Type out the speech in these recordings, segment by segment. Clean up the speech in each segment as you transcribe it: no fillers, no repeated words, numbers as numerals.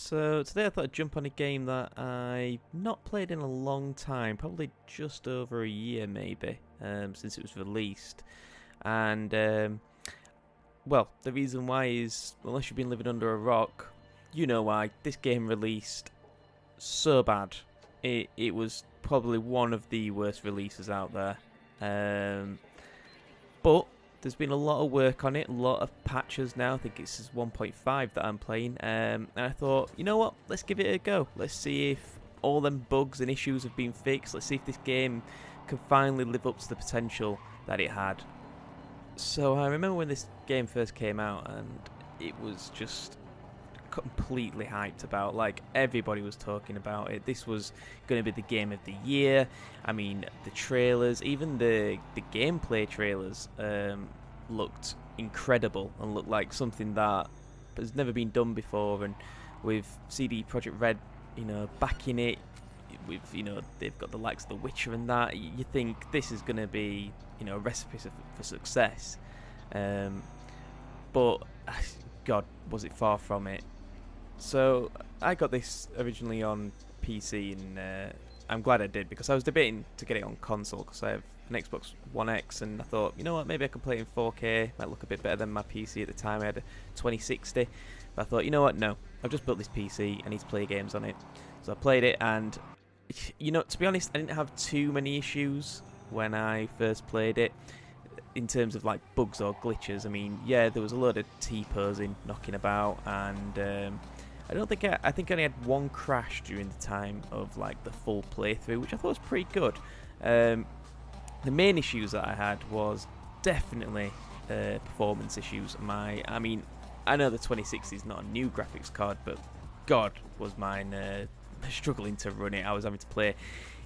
So today I thought I'd jump on a game that I've not played in a long time, probably just over a year maybe, since it was released. And well, the reason why is, unless you've been living under a rock, you know why. This game released so bad. It was probably one of the worst releases out there. But there's been a lot of work on it, a lot of patches now. I think it's 1.5 that I'm playing. And I thought, you know what? Let's give it a go. Let's see if all them bugs and issues have been fixed. Let's see if this game can finally live up to the potential that it had. So I remember when this game first came out, and it was just completely hyped about. Like, everybody was talking about it. This was going to be the game of the year. I mean, the trailers, even the gameplay trailers, looked incredible and looked like something that has never been done before. And with CD Projekt Red, backing it, with they've got the likes of The Witcher and that, you think this is going to be a recipe for success. But God, was it far from it. So I got this originally on PC, and I'm glad I did, because I was debating to get it on console because I have an Xbox One X, and I thought, you know what, maybe I could play it in 4K, might look a bit better than my PC at the time. I had a 2060, but I thought, you know what, no, I've just built this PC, I need to play games on it. So I played it, and to be honest, I didn't have too many issues when I first played it in terms of like bugs or glitches. I mean, yeah, there was a load of T-posing knocking about, and I think I only had one crash during the time of like the full playthrough, which I thought was pretty good. The main issues that I had was definitely performance issues. I mean, I know the 2060 is not a new graphics card, but God, was mine struggling to run it. I was having to play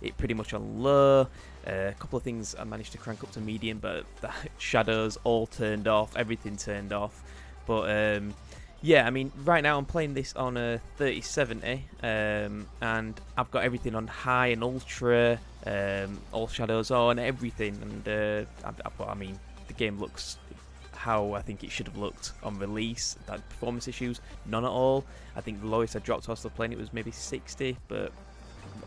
it pretty much on low. A couple of things I managed to crank up to medium, but the shadows all turned off, everything turned off. But yeah, I mean, right now I'm playing this on a 3070, and I've got everything on high and ultra, all shadows on, everything. And I mean, the game looks how I think it should have looked on release. That performance issues, none at all. I think the lowest I dropped whilst playing it was maybe 60, but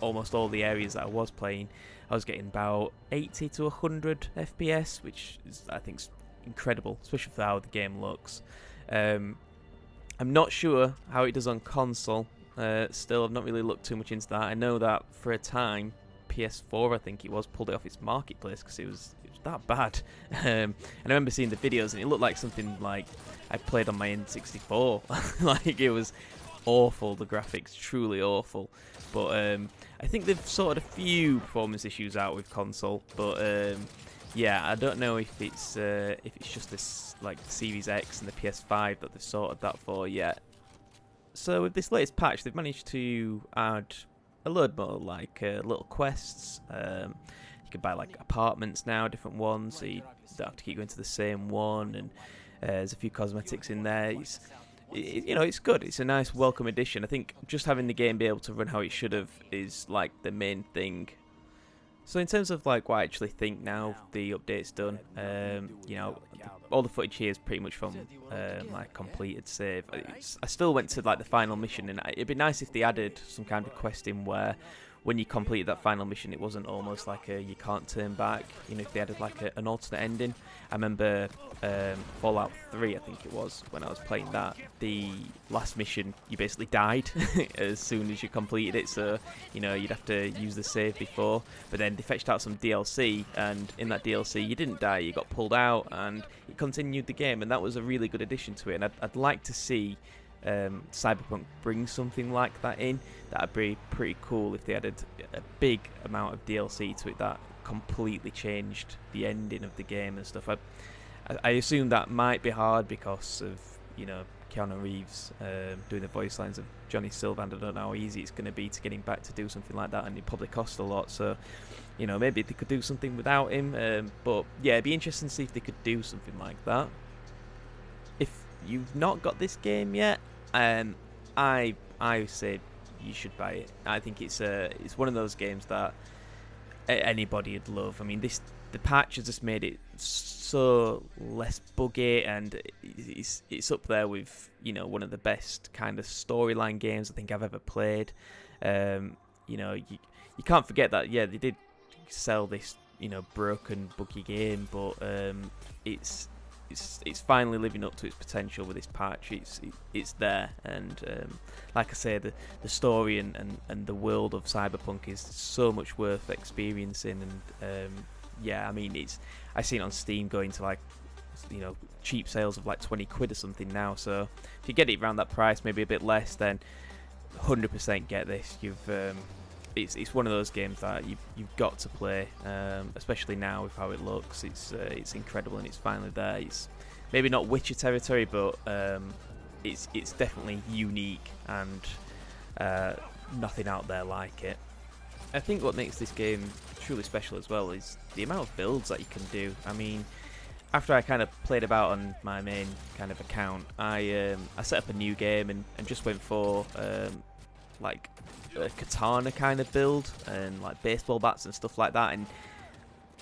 almost all the areas that I was playing, I was getting about 80 to 100 FPS, which is, I think, incredible, especially for how the game looks. I'm not sure how it does on console. Still, I've not really looked too much into that. I know that for a time, PS4, I think it was, pulled it off its marketplace because it was that bad. And I remember seeing the videos, and it looked like something like I played on my N64. Like, it was awful, the graphics, truly awful. But I think they've sorted a few performance issues out with console. But yeah, I don't know if it's just this, like, the Series X and the PS5 that they've sorted that for yet. So with this latest patch, they've managed to add a load more, like, little quests. You can buy like apartments now, different ones, so you don't have to keep going to the same one. And there's a few cosmetics in there. It's good. It's a nice welcome addition. I think just having the game be able to run how it should have is like the main thing. So in terms of like what I actually think now the update's done, all the footage here is pretty much from my completed save. I still went to like the final mission, and it'd be nice if they added some kind of quest in where, when you completed that final mission, it wasn't almost like you can't turn back. If they added like an alternate ending. I remember Fallout 3, I think it was, when I was playing that, the last mission, you basically died as soon as you completed it, so you'd have to use the save before. But then they fetched out some DLC, and in that DLC you didn't die, you got pulled out, and it continued the game, and that was a really good addition to it. And I'd like to see Cyberpunk bring something like that in. That'd be pretty cool if they added a big amount of DLC to it that completely changed the ending of the game and stuff. I assume that might be hard because of Keanu Reeves doing the voice lines of Johnny Silver, and I don't know how easy it's going to be to get him back to do something like that, and it probably costs a lot. So maybe they could do something without him. But yeah, it'd be interesting to see if they could do something like that. If you've not got this game yet, I say you should buy it. I think it's one of those games that anybody would love. I mean, the patch has just made it so less buggy, and it's up there with, you know, one of the best kind of storyline games I think I've ever played. You know, you can't forget that, yeah, they did sell this, you know, broken, buggy game, but it's finally living up to its potential with this patch. It's there, and like I say, the story and the world of Cyberpunk is so much worth experiencing. And yeah, I mean, I see it on Steam going to, like, you know, cheap sales of like 20 quid or something now. So if you get it around that price, maybe a bit less, then 100% get this. It's one of those games that you've got to play, especially now with how it looks. It's incredible, and it's finally there. It's maybe not Witcher territory, but it's definitely unique, and nothing out there like it. I think what makes this game truly special as well is the amount of builds that you can do. I mean, after I kind of played about on my main kind of account, I set up a new game and just went for like a katana kind of build, and like baseball bats and stuff like that. And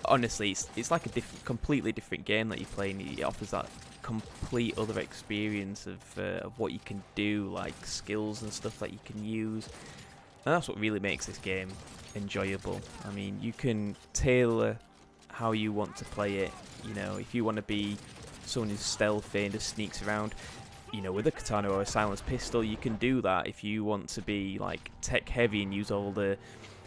honestly, it's like a completely different game that you play, and it offers that complete other experience of what you can do, like skills and stuff that you can use. And that's what really makes this game enjoyable. I mean, you can tailor how you want to play it. You know, if you want to be someone who's stealthy and just sneaks around, you know, with a katana or a silenced pistol, you can do that. If you want to be like tech heavy and use all the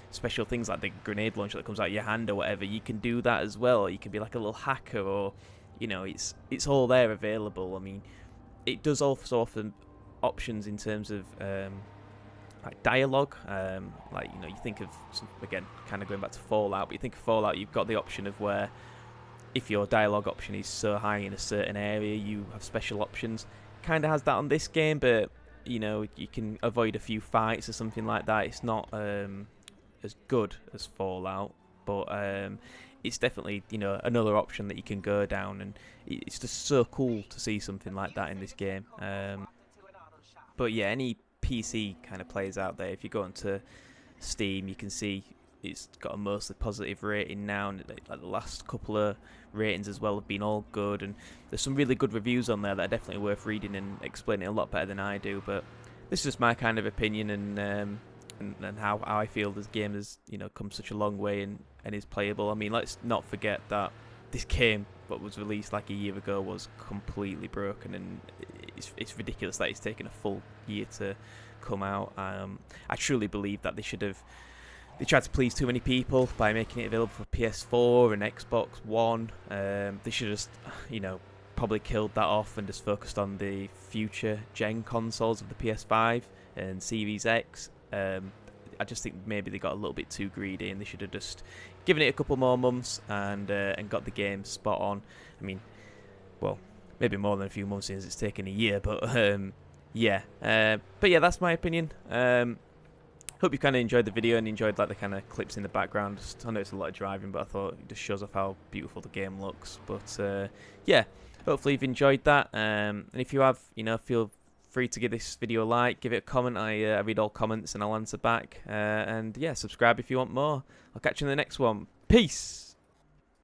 special things like the grenade launcher that comes out of your hand or whatever, you can do that as well. Or you can be like a little hacker, or, you know, it's all there available. I mean, it does also offer options in terms of like dialogue. Like, you know, you think of again, kind of going back to Fallout, but you think of Fallout, you've got the option of where if your dialogue option is so high in a certain area, you have special options. Kind of has that on this game, but, you know, you can avoid a few fights or something like that. It's not as good as Fallout, but it's definitely, you know, another option that you can go down, and it's just so cool to see something like that in this game. But yeah, any PC kind of players out there, if you go onto Steam, you can see it's got a mostly positive rating now, and like the last couple of ratings as well have been all good, and there's some really good reviews on there that are definitely worth reading and explaining a lot better than I do. But this is just my kind of opinion, and how I feel this game has, you know, come such a long way and is playable. I mean, let's not forget that this game, what was released like a year ago, was completely broken, and it's ridiculous that it's taken a full year to come out. I truly believe that they tried to please too many people by making it available for PS4 and Xbox One. They should have just, you know, probably killed that off and just focused on the future gen consoles of the PS5 and Series X. I just think maybe they got a little bit too greedy, and they should have just given it a couple more months and got the game spot on. I mean, well, maybe more than a few months since it's taken a year, but yeah. But yeah, that's my opinion. Hope you kind of enjoyed the video and enjoyed like the kind of clips in the background. I know it's a lot of driving, but I thought it just shows off how beautiful the game looks. But yeah, hopefully you've enjoyed that. And if you have, you know, feel free to give this video a like, give it a comment. I read all comments and I'll answer back. And yeah, subscribe if you want more. I'll catch you in the next one. Peace!